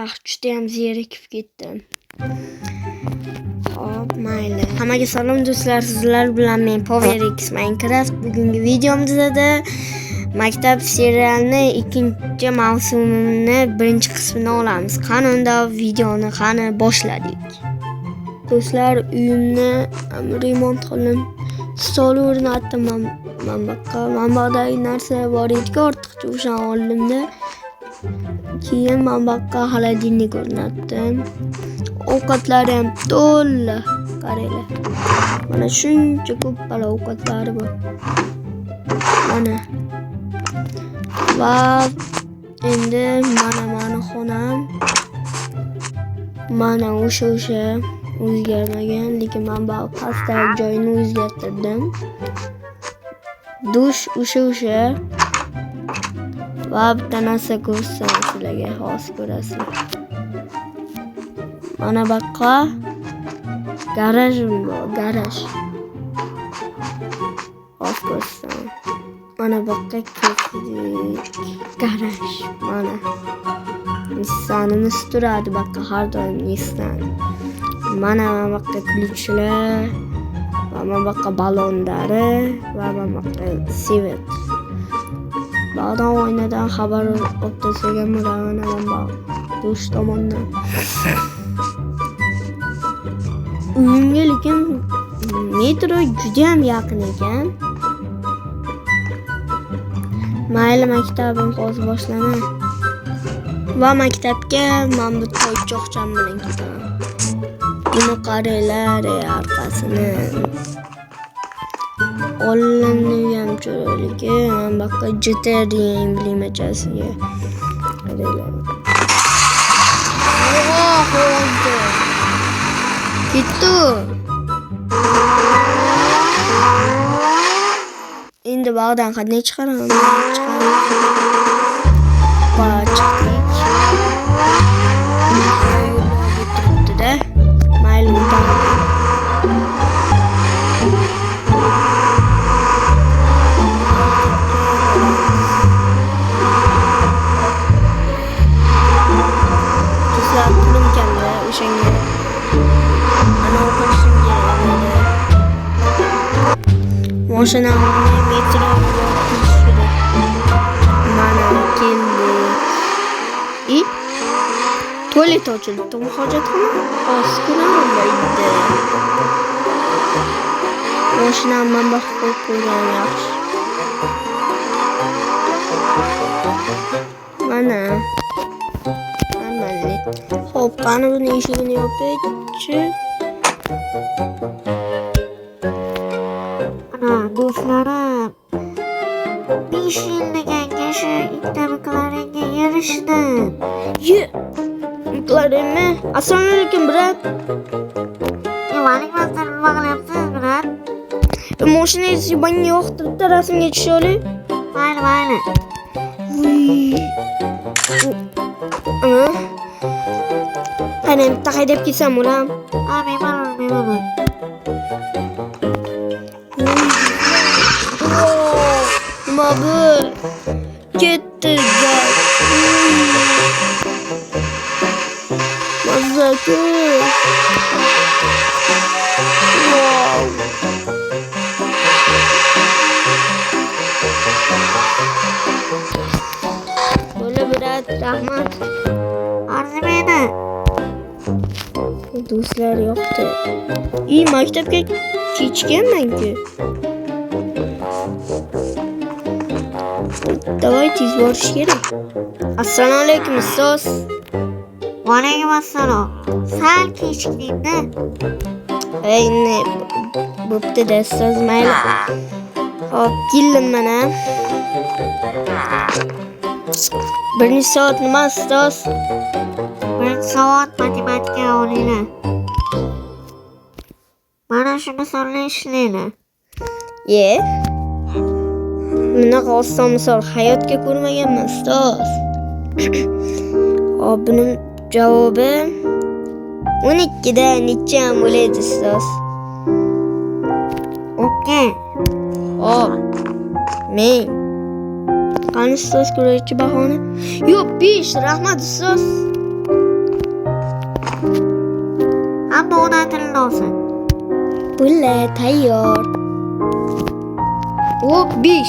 Judayam zerikib ketdim. Hop, mayli. Hammaga salom do'stlar, sizlar bilan men PowerX Minecraft. Bugungi videomizda maktab serialini 2-mavsumini 1-qismini olamiz. Qani unda videoni boshladik. Do'stlar, uyimni remont qildim. Stol o'rnatdim. Manbadagi narsa bor edi, ortiqcha o'shan oldimda. Keyin manbaga xolodilnik o'rnatdim. Ovqatlari ham to'la. Qaranglar. Mana shuncha ko'p bala ovqatlari bor. Mana. Va endi mana xonam. Mana o'sha o'zgarmagan, lekin men bu pastdagi joyini o'zgartirdim. Dush o'sha. Va bitta narsa ko'rsam sizlarga xos ko'rasizlar. Mana baqa garajim bor, garaj. Xos ko'rsam. Mana baqa garaj. Mana. Nissanimiz turadi baqa har doim Nissan. Mana baqa ключlar. Va mana baqa balonlari va mana baqa sivet. Ba'dan oynadan xabar olib tashlagan bo'laman dush tomondan. Uyimga lekin metro juda ham yaqin ekan. Mayli, maktabim hozir boshlana. Va maktabga men bu toychoqcham bilan ketaman. Buni qaranglar, orqasini. Olingan chiroyligi, men baqa GTR degan emblemachasiga. Qaranglar. Ketdi. Endi bog'dan qanday chiqaraman? Chiqdik. Mayli. Moshina metro yurishdi. Mana keldi. Tualet ochildi. Hojatxona oskunamaydi. Moshina men qo'yib qo'ygan yaxshi. Mana. Xo'p, qani buni eshigini yopaychi. Do'stlarim, 5 yilliganga shu iktabiklaringga erishdim. Buklarimmi? Assalomu alaykum, brat. Alaykum, nima qilyapsiz, brat? Mashinangizni menga yoqtiribdi, rasmga tusha olay. Mayli. Qani bitta haydab kelsam bo'lam? Bemalol. Nima bu? Ketdi gaz. Mazza-ku. Wow. Bo'la brat, rahmat. Arzimaydi. Do'stlar yo'qdi. Maktabga kechikkanman-ku. Davay tez borish kerak. Assalomu alaykum, ustoz. Va alaykum assalom. Sal kechikdingda. Ne bo'pti-da, ustoz, mayli. Hop, keldim mana. 1 soat nima, ustoz? 1 soat matematika olinglar. Mana shu misolni ishlaylar. Bunaqa oson misol hayotga ko'rmaganman, ustoz. Hop, buning javobi 12 da necha ham bo'ladi, ustoz? Okey. Hop. Men Qani ustoz ko'raychi bahona? Yo'q, 5, rahmat ustoz. etildi olsun. Bulla tayyor. Hop 5.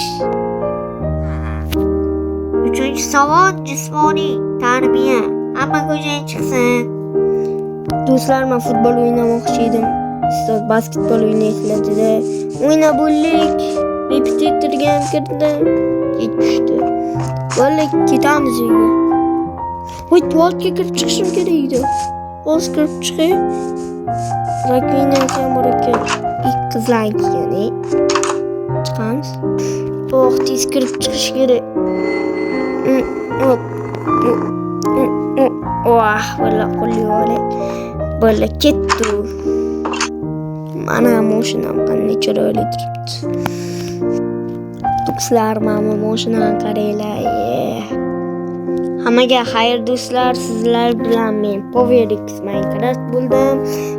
3. savol jismoniy tarbiya. Hamma ko'chaga chiqsin. Do'stlar, men futbol o'ynamoqchi edim. Ustoz basketbol o'ynaysizlar dedi. O'yna bo'ldik. Repetitorga ham kirdim. Ketishdi. Bo'ldi, ketamiz uyga. Voy, tualetga kirib chiqishim kerak edi. Hozir kirib chiqay. Rakvina ham bor ekan. Ikki qizlar ekan. Chiqamiz. Oh, tez kirib chiqish kerak. Vah, valla qo'lli olay. Valla ketdi. Mana mashinam qanday chiroyli turibdi. Do'stlar, mana mashinani qaranglar. Hammaga xayr do'stlar, sizlar bilan men Powerix Minecraft bo'ldim.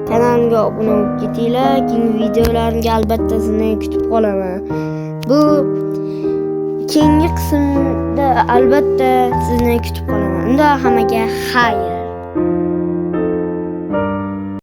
Kanalimga obuna bo'lib ketinglar. Keyingi videolarimga albatta sizni kutib qolaman. Bu keyingi qismda albatta sizni kutib qolaman. Unda hammaga xayr.